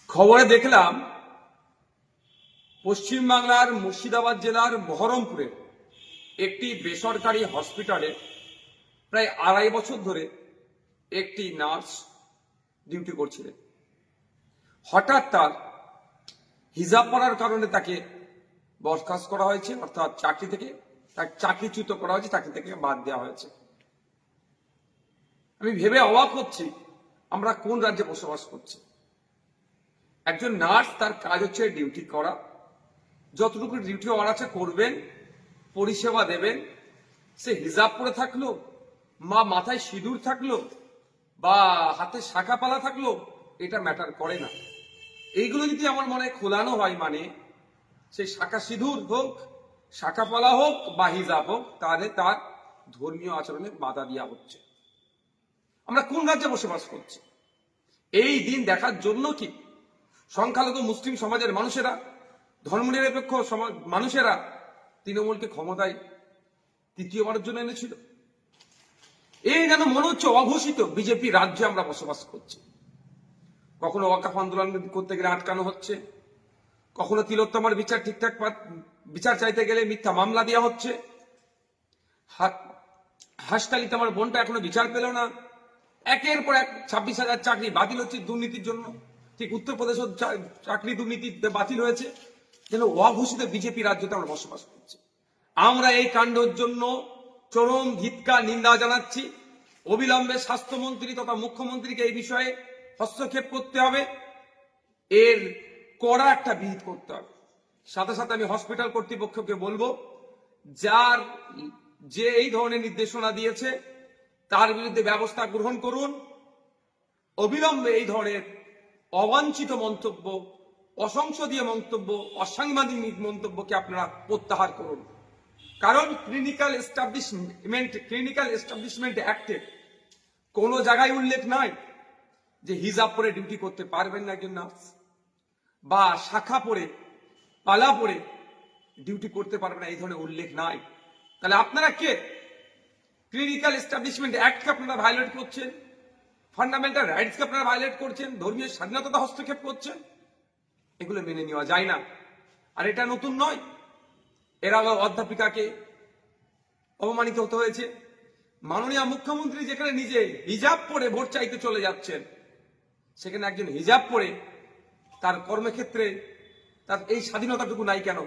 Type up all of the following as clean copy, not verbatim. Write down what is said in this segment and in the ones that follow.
খবরে দেখলাম পশ্চিমবাংলার মুর্শিদাবাদ জেলার বহরমপুরে একটি বেসরকারি হসপিটালে প্রায় 2.5 বছর ধরে একটি নার্স ডিউটি করছিলেন। হঠাৎ তার হিজাব পরার কারণে তাকে বরখাস্ত করা হয়েছে, অর্থাৎ চাকরি থেকে তাকে চাকরিচ্যুত করা হয়েছে, চাকরি থেকে বাদ দেওয়া হয়েছে। আমি ভেবে অবাক হচ্ছি আমরা কোন রাজ্যে বসবাস করছি। একজন নার্স, তার কাজ হচ্ছে ডিউটি করা, যতটুকু ডিউটি হওয়ার আছে করবেন, পরিষেবা দেবেন। সে হিজাব পরে থাকলো, মাথায় সিঁদুর থাকলো, বা হাতে শাখা পালা থাকলো, এটা ম্যাটার করে না। এইগুলো যদি আমার মনে খোলানো হয়, মানে সে শাখা সিঁদুর হোক, শাখা পালা হোক বা হিজাব হোক, তাহলে তার ধর্মীয় আচরণে বাধা দেওয়া হচ্ছে। আমরা কোন রাজ্যে বসবাস করছি? এই দিন দেখার জন্য কি সংখ্যালঘু মুসলিম সমাজের মানুষেরা, ধর্মনিরপেক্ষ সমাজ মানুষেরা তৃণমূলকে ক্ষমতায় তৃতীয়বারের জন্য এনেছিল? এই যেন মনে হচ্ছে অঘোষিত বিজেপি রাজ্যে আমরা বসবাস করছি। কখনো ওয়াকফ আন্দোলন করতে গেলে আটকানো হচ্ছে, কখনো তিলোত্তমার বিচার ঠিকঠাক বিচার চাইতে গেলে মিথ্যা মামলা দেওয়া হচ্ছে। হাসখালিতে আমার বোনটা এখনো বিচার পেল না। একের পর এক 26,000 চাকরি বাতিল হচ্ছে দুর্নীতির জন্য। ঠিক উত্তরপ্রদেশের চাকরি দুর্নীতি বাতিল হয়েছে। যেন অঘোষিত বিজেপি রাজ্যতে আমরা বসবাস করছি। আমরা এই কাণ্ডের জন্য চরম ধিক্কার নিন্দা জানাচ্ছি। অবিলম্বে স্বাস্থ্যমন্ত্রী তথা মুখ্যমন্ত্রীকে এই বিষয়ে হস্তক্ষেপ করতে হবে, এর কড়া একটা বিহিত করতে হবে। সাথে সাথে আমি হসপিটাল কর্তৃপক্ষকে বলবো, যে এই ধরনের নির্দেশনা দিয়েছে তার বিরুদ্ধে ব্যবস্থা গ্রহণ করুন। অবিলম্বে এই ধরনের অবাঞ্ছিত মন্তব্য, অসংসদীয় মন্তব্য, অসাংবিধানিক মন্তব্যকে আপনারা প্রত্যাহার করুন। কারণ ক্লিনিক্যাল এস্টাবলিশমেন্ট অ্যাক্টে কোনো জায়গায় উল্লেখ নাই যে হিজাব পরে ডিউটি করতে পারবেন না একজন নার্স, বা শাখা পরে পালা পরে ডিউটি করতে পারবেন না, এই ধরনের উল্লেখ নাই। তাহলে আপনারা কে? ক্লিনিক্যাল এস্টাবলিশমেন্ট অ্যাক্টকে আপনারা ভায়োলেট করছেন, ফান্ডামেন্টাল রাইটসকে আপনারা ভায়োলেট করছেন, ধর্মীয় স্বাধীনতা হস্তক্ষেপ করছেন। এগুলো মেনে নেওয়া যায় না। আর এটা নতুন নয়, এর আগে অধ্যাপিকাকে অপমানিত হতে হয়েছে। মাননীয় মুখ্যমন্ত্রী যেখানে নিজে হিজাব পরে ভোট চাইতে চলে যাচ্ছেন, সেখানে একজন হিজাব পরে তার কর্মক্ষেত্রে তার এই স্বাধীনতাটুকু নাই কেন?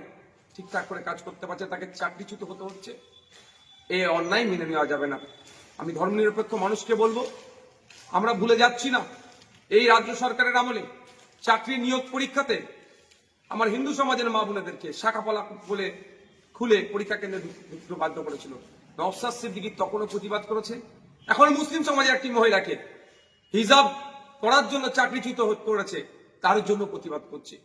ঠিকঠাক করে কাজ করতে পারছে, তাকে চাকরিচ্যুত হতে হচ্ছে। এই অন্যায় মেনে নেওয়া যাবে না। আমি ধর্মনিরপেক্ষ মানুষকে বলবো, আমরা ভুলে যাচ্ছি না এই রাজ্য সরকারের আমলে চাকরি নিয়োগ পরীক্ষাতে আমার হিন্দু সমাজের মা বোনেদেরকে শাখাপালা বলে খুলে পরীক্ষা কেন্দ্রে ঢুকতে বাধ্য করেছিল। নওশাদ সিদ্দিকী তখনও প্রতিবাদ করেছে। এখন মুসলিম সমাজের একটি মহিলাকে হিজাব পরার জন্য চাকরিচ্যুত করেছে, তার জন্য প্রতিবাদ করছে।